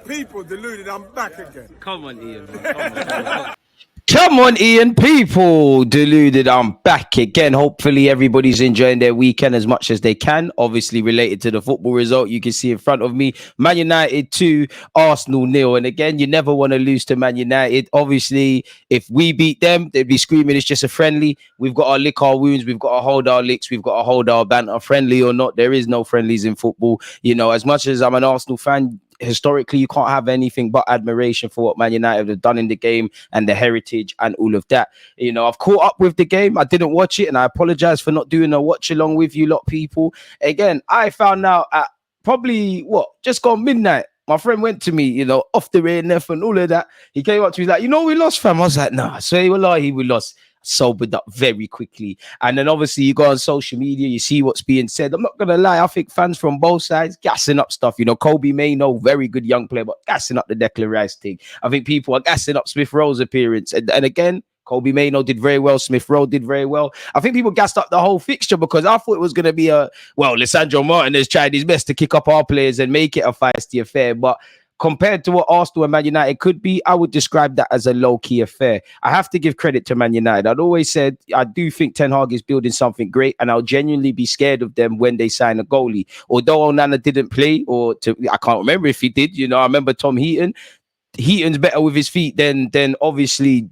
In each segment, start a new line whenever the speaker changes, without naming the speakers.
People deluded, I'm back again.
Come on, Ian. Come on, Ian. People deluded. I'm back again. Hopefully, everybody's enjoying their weekend as much as they can. Obviously, related to the football result, you can see in front of me, Man United 2, Arsenal 0. And again, you never want to lose to Man United. Obviously, if we beat them, they'd be screaming it's just a friendly. We've got to lick our wounds. We've got to hold our licks. We've got to hold our banter. Friendly or not, there is no friendlies in football. You know, as much as I'm an Arsenal fan, historically, you can't have anything but admiration for what Man United have done in the game and the heritage and all of that. You know, I've caught up with the game. I didn't watch it, and I apologize for not doing a watch along with you lot, people. Again, I found out at probably just gone midnight. My friend went to me, you know, off the rain and all of that. He came up to me, like, you know, we lost, fam. I was like, nah, I swear wallahi, we lost. Sobered up very quickly. And then obviously you go on social media, you see what's being said. I'm not gonna lie, I think fans from both sides gassing up stuff. You know, Kobe Mano, very good young player, but gassing up the Declan Rice thing. I think people are gassing up Smith Rowe's appearance. And again, Kobe Mano did very well. Smith Rowe did very well. I think people gassed up the whole fixture because I thought it was going to be Lisandro Martinez tried his best to kick up our players and make it a feisty affair. But compared to what Arsenal and Man United could be, I would describe that as a low-key affair. I have to give credit to Man United. I'd always said I do think Ten Hag is building something great, and I'll genuinely be scared of them when they sign a goalie. Although Onana didn't play, I can't remember if he did. You know, I remember Tom Heaton. Heaton's better with his feet than obviously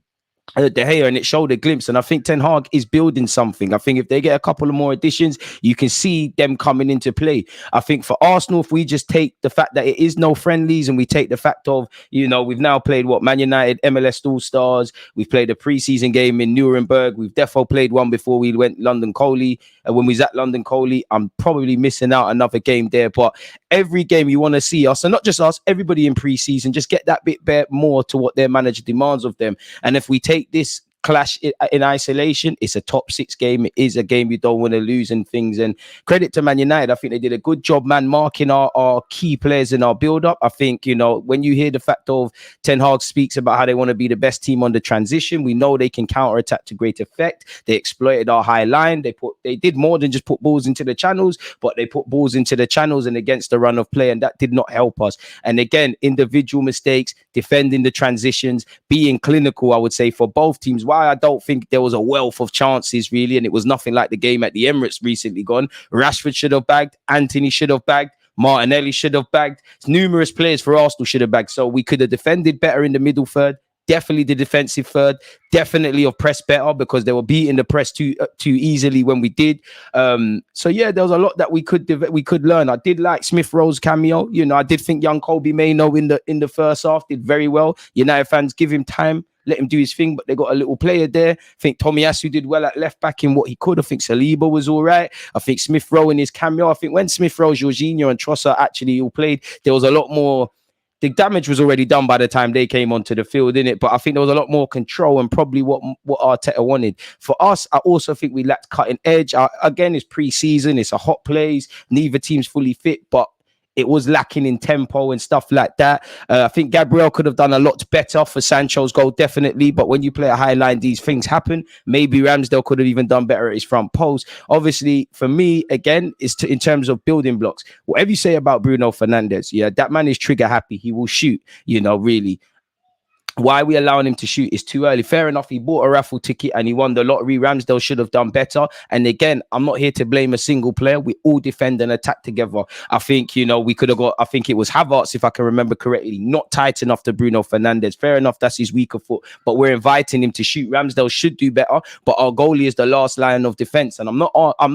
De Gea, and it showed a glimpse. And I think Ten Hag is building something. I think if they get a couple of more additions, you can see them coming into play. I think for Arsenal, if we just take the fact that it is no friendlies and we take the fact of, you know, we've now played Man United, MLS All-Stars. We've played a preseason game in Nuremberg. We've defo played one before we went London Coley. And when we was at London Coley, I'm probably missing out another game there. But every game you want to see us, and not just us, everybody in preseason, just get that bit more to what their manager demands of them. And if we take this clash in isolation, it's a top 6 game. It is a game you don't want to lose and things. And credit to Man United, I think they did a good job, man, marking our key players in our build-up. I think, you know, when you hear the fact of Ten Hag speaks about how they want to be the best team on the transition, we know they can counter-attack to great effect. They exploited our high line. They did more than just put balls into the channels, but they put balls into the channels and against the run of play, and that did not help us. And again, individual mistakes, defending the transitions, being clinical, I would say, for both teams. Why I don't think there was a wealth of chances really, and it was nothing like the game at the Emirates recently gone. Rashford should have bagged, Anthony should have bagged, Martinelli should have bagged, numerous players for Arsenal should have bagged. So we could have defended better in the middle third, definitely the defensive third, definitely have pressed better because they were beating the press too easily when we did. So yeah, there was a lot that we could learn. I did like Smith Rowe's cameo. You know, I did think young Kobe Mano in the first half did very well. United fans, give him time, let him do his thing, but they got a little player there. I think Tomiyasu did well at left back in what he could. I think Saliba was all right. I think Smith Rowe in his cameo. I think when Smith Rowe, Jorginho and Trossard actually all played, there was a lot more. The damage was already done by the time they came onto the field, innit? But I think there was a lot more control and probably what Arteta wanted. For us, I also think we lacked cutting edge. Again, it's pre-season. It's a hot place. Neither team's fully fit, but it was lacking in tempo and stuff like that. I think Gabriel could have done a lot better for Sancho's goal, definitely. But when you play a high line, these things happen. Maybe Ramsdale could have even done better at his front post. Obviously, for me, again, it's in terms of building blocks. Whatever you say about Bruno Fernandes, yeah, that man is trigger happy. He will shoot, you know, really. Why are we allowing him to shoot? It's too early. Fair enough. He bought a raffle ticket and he won the lottery. Ramsdale should have done better. And again, I'm not here to blame a single player. We all defend and attack together. I think, you know, we could have got, I think it was Havertz, if I can remember correctly, not tight enough to Bruno Fernandes. Fair enough. That's his weaker foot, but we're inviting him to shoot. Ramsdale should do better, but our goalie is the last line of defense. And I'm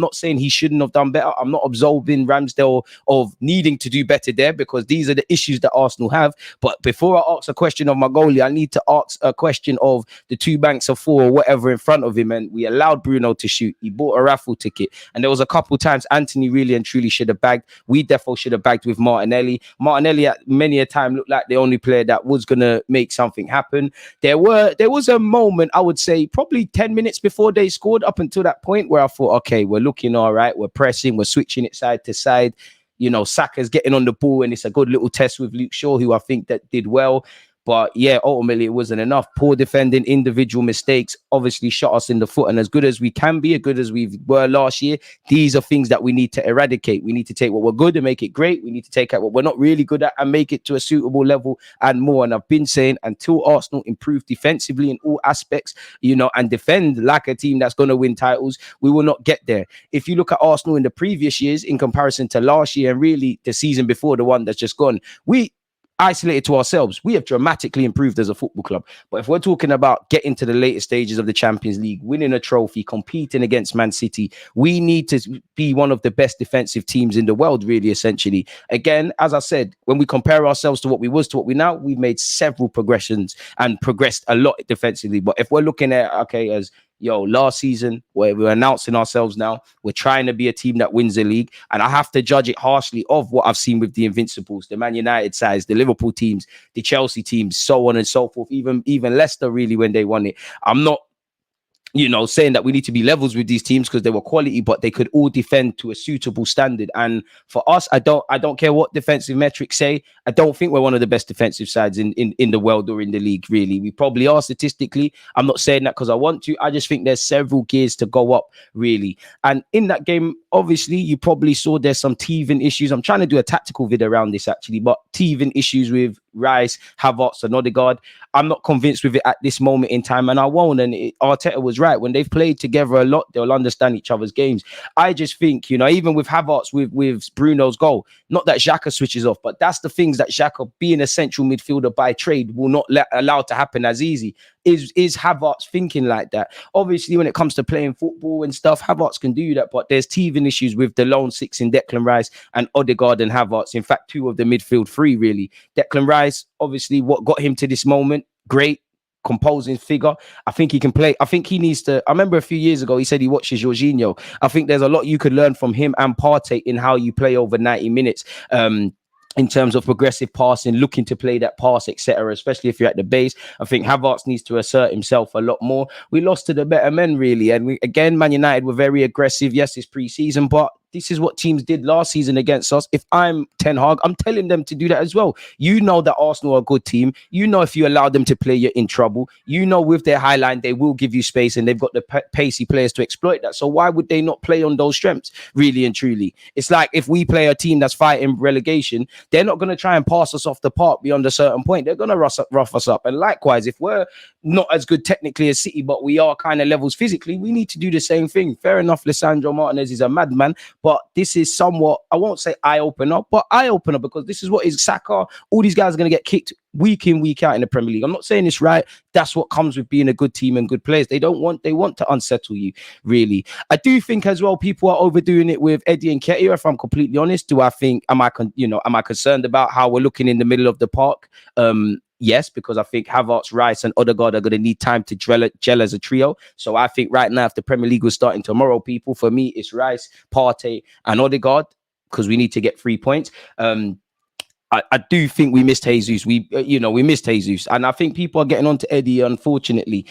not saying he shouldn't have done better. I'm not absolving Ramsdale of needing to do better there because these are the issues that Arsenal have. But before I ask a question of my goalie, I need to ask a question of the 2 banks of 4 or whatever in front of him, and we allowed Bruno to shoot. He bought a raffle ticket, and there was a couple times Anthony really and truly should have bagged. We definitely should have bagged with Martinelli. Martinelli at many a time looked like the only player that was gonna make something happen. There was a moment, I would say probably 10 minutes before they scored, up until that point, where I thought, okay, we're looking all right, we're pressing, we're switching it side to side. You know, Saka's getting on the ball, and it's a good little test with Luke Shaw, who I think that did well. But yeah, ultimately it wasn't enough. Poor defending, individual mistakes obviously shot us in the foot. And as good as we can be, as good as we were last year, these are things that we need to eradicate. We need to take what we're good and make it great. We need to take out what we're not really good at and make it to a suitable level and more. And I've been saying, until Arsenal improve defensively in all aspects, and defend like a team that's going to win titles, we will not get there. If you look at Arsenal in the previous years in comparison to last year and really the season before, the one that's just gone, we isolated to ourselves, we have dramatically improved as a football club. But if we're talking about getting to the later stages of the Champions League, winning a trophy, competing against Man City, we need to be one of the best defensive teams in the world, really, essentially. Again, as I said, when we compare ourselves to what we was to what we now, we've made several progressions and progressed a lot defensively. But if we're looking at, as last season, where we're announcing ourselves now, we're trying to be a team that wins the league. And I have to judge it harshly of what I've seen with the Invincibles, the Man United sides, the Liverpool teams, the Chelsea teams, so on and so forth, even Leicester, really, when they won it. I'm not saying that we need to be levels with these teams because they were quality, but they could all defend to a suitable standard. And for us, I don't care what defensive metrics say. I don't think we're one of the best defensive sides in the world or in the league, really. We probably are statistically. I'm not saying that because I want to. I just think there's several gears to go up, really. And in that game, obviously, you probably saw there's some teething issues. I'm trying to do a tactical vid around this, actually, but teething issues with Rice, Havertz, and Odegaard. I'm not convinced with it at this moment in time, and I won't. And Arteta was right. When they've played together a lot, they'll understand each other's games. I just think, even with Havertz, with Bruno's goal, not that Xhaka switches off, but that's the things that Xhaka, being a central midfielder by trade, will not allow to happen as easy. Is Havertz thinking like that? Obviously, when it comes to playing football and stuff, Havertz can do that, but there's teething issues with the lone six in Declan Rice and Odegaard and Havertz. In fact, two of the midfield three, really. Declan Rice, obviously, what got him to this moment, great composing figure. I think he can play. I think he needs to. I remember a few years ago, he said he watches Jorginho. I think there's a lot you could learn from him and Partey in how you play over 90 minutes. In terms of progressive passing, looking to play that pass, etc., especially if you're at the base. I think Havertz needs to assert himself a lot more. We lost to the better men, really. And Man United were very aggressive. Yes, it's pre-season, but this is what teams did last season against us. If I'm Ten Hag, I'm telling them to do that as well. You know that Arsenal are a good team. You know if you allow them to play, you're in trouble. You know with their high line, they will give you space and they've got the pacey players to exploit that. So why would they not play on those strengths, really and truly? It's like if we play a team that's fighting relegation, they're not going to try and pass us off the park beyond a certain point. They're going to rough us up. And likewise, if we're not as good technically as City, but we are kind of levels physically, we need to do the same thing. Fair enough, Lisandro Martinez is a madman, but this is somewhat, I won't say eye-opener, but eye-opener, because this is what is Saka. All these guys are going to get kicked week in, week out in the Premier League. I'm not saying it's right. That's what comes with being a good team and good players. They want to unsettle you, really. I do think as well, people are overdoing it with Eddie and Nketiah, if I'm completely honest. Am I concerned about how we're looking in the middle of the park? Yes, because I think Havertz, Rice, and Odegaard are going to need time to gel as a trio. So I think right now, if the Premier League was starting tomorrow, people, for me, it's Rice, Partey, and Odegaard, because we need to get 3 points. I do think we missed Jesus. We missed Jesus. And I think people are getting on to Eddie, unfortunately.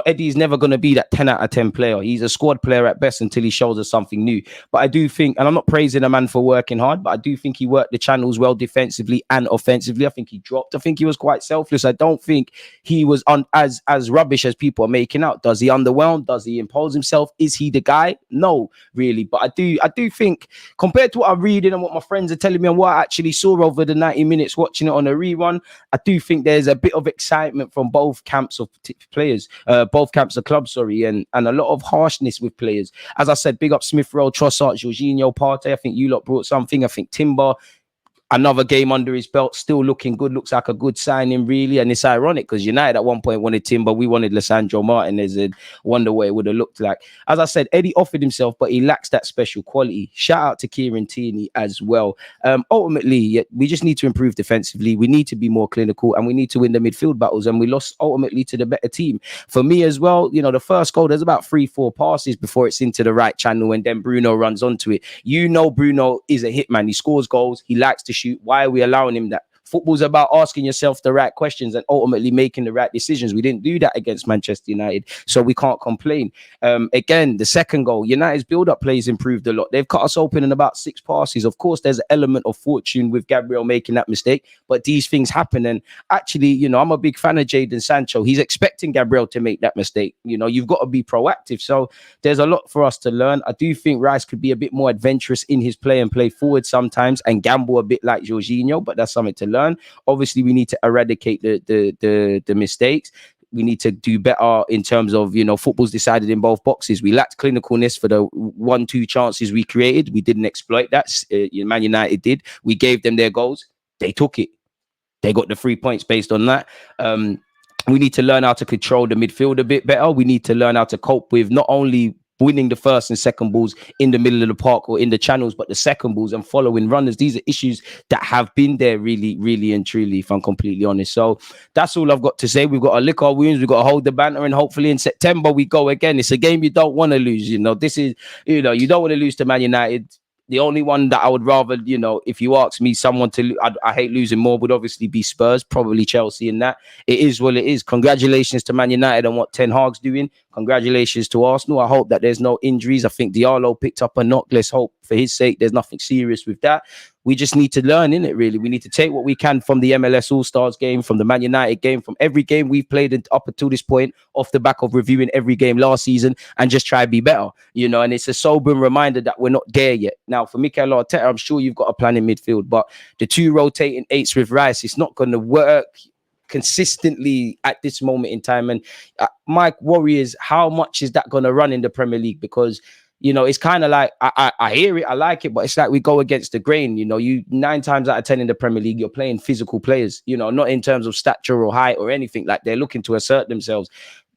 Eddie's never going to be that 10 out of 10 player. He's a squad player at best until he shows us something new. But I do think, and I'm not praising a man for working hard, but I do think he worked the channels well defensively and offensively. I think he dropped. I think he was quite selfless. I don't think he was as rubbish as people are making out. Does he underwhelm? Does he impose himself? Is he the guy? No, really. But I do think, compared to what I'm reading and what my friends are telling me and what I actually saw over the 90 minutes watching it on a rerun, I do think there's a bit of excitement from both camps of players, both camps of clubs, and a lot of harshness with players. As I said, big up Smith Rowe, Trossard, Jorginho, Partey. I think you lot brought something. I think Timber, another game under his belt, still looking good. Looks like a good signing, really. And it's ironic because United at one point wanted Timber. We wanted Lisandro Martinez, and wonder what it would have looked like. As I said, Eddie offered himself, but he lacks that special quality. Shout out to Kieran Tierney as well. Ultimately, we just need to improve defensively. We need to be more clinical, and we need to win the midfield battles. And we lost ultimately to the better team. For me as well, the first goal, there's about 3-4 passes before it's into the right channel, and then Bruno runs onto it. Bruno is a hitman. He scores goals. He likes to shoot. Why are we allowing him that? Football's about asking yourself the right questions and ultimately making the right decisions. We didn't do that against Manchester United, so we can't complain. Again, the second goal, United's build-up plays improved a lot. They've cut us open in about 6 passes. Of course, there's an element of fortune with Gabriel making that mistake, but these things happen. And actually, you know, I'm a big fan of Jadon Sancho. He's expecting Gabriel to make that mistake. You know, you've got to be proactive. So there's a lot for us to learn. I do think Rice could be a bit more adventurous in his play and play forward sometimes and gamble a bit like Jorginho, but that's something to learn. Obviously, we need to eradicate the mistakes. We need to do better in terms of, you know, football's decided in both boxes. We lacked clinicalness for the 1-2 chances we created. We didn't exploit that. Man United did. We gave them their goals. They took it. They got the 3 points based on that. We need to learn how to control the midfield a bit better. We need to learn how to cope with not only winning the first and second balls in the middle of the park or in the channels, but the second balls and following runners. These are issues that have been there really and truly, if I'm completely honest. So that's all I've got to say. We've got to lick our wounds. We've got to hold the banter, and hopefully in September we go again. It's a game you don't want to lose. You know, this is, you know, you don't want to lose to Man United. The only one that I would rather, you know, if you ask me, someone to, I hate losing more, would obviously be Spurs, probably Chelsea in that. It is what it is. Congratulations to Man United on what Ten Hag's doing. Congratulations to Arsenal. I hope that there's no injuries. I think Diallo picked up a knock. Let's hope for his sake there's nothing serious with that. We just need to learn, innit, really. We need to take what we can from the MLS All-Stars game, from the Man United game, from every game we've played up until this point, off the back of reviewing every game last season, and just try to be better, you know. And it's a sobering reminder that we're not there yet. Now, for Mikel Arteta, I'm sure you've got a plan in midfield, but the 2 rotating 8s with Rice, it's not going to work consistently at this moment in time. And my worry is, how much is that going to run in the Premier League? Because, you know, it's kind of like, I hear it, I like it, but it's like we go against the grain. You know, you 9 times out of 10 in the Premier League, you're playing physical players, you know, not in terms of stature or height or anything. Like, they're looking to assert themselves.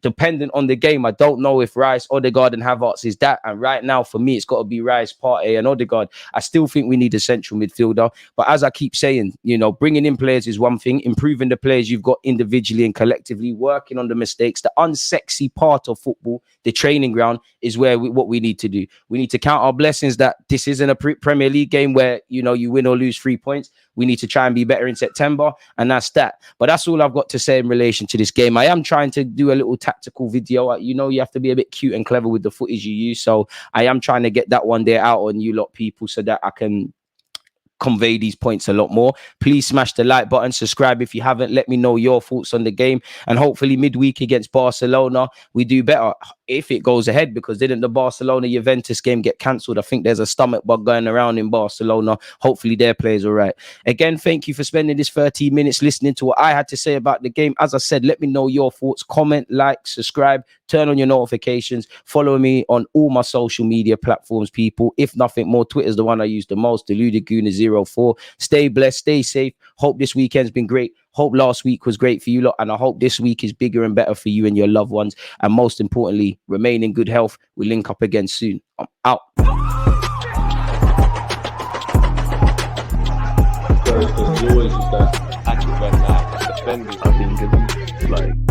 Dependent on the game, I don't know if Rice, Odegaard and Havertz is that. And right now, for me, it's got to be Rice, Partey and Odegaard. I still think we need a central midfielder. But as I keep saying, you know, bringing in players is one thing. Improving the players you've got individually and collectively, working on the mistakes, the unsexy part of football, the training ground, is where what we need to do. We need to count our blessings that this isn't a Premier League game where, you know, you win or lose 3 points. We need to try and be better in September, and that's that. But that's all I've got to say in relation to this game. I am trying to do a little tactical video. You know, you have to be a bit cute and clever with the footage you use. So I am trying to get that one there out on you lot people so that I can convey these points a lot more. Please smash the like button, subscribe if you haven't. Let me know your thoughts on the game, and hopefully midweek against Barcelona we do better if it goes ahead, because didn't the Barcelona Juventus game get cancelled? I think there's a stomach bug going around in Barcelona. Hopefully their players all right. Again, thank you for spending this 30 minutes listening to what I had to say about the game. As I said, let me know your thoughts. Comment, like, subscribe, turn on your notifications, follow me on all my social media platforms, people. If nothing more, Twitter's the one I use the most, Deluded Gooner 04. Stay blessed, stay safe. Hope this weekend's been great. Hope last week was great for you lot, and I hope this week is bigger and better for you and your loved ones. And most importantly, remain in good health. We'll link up again soon. I'm out.
There's always just that active red flag, defending. I think it's like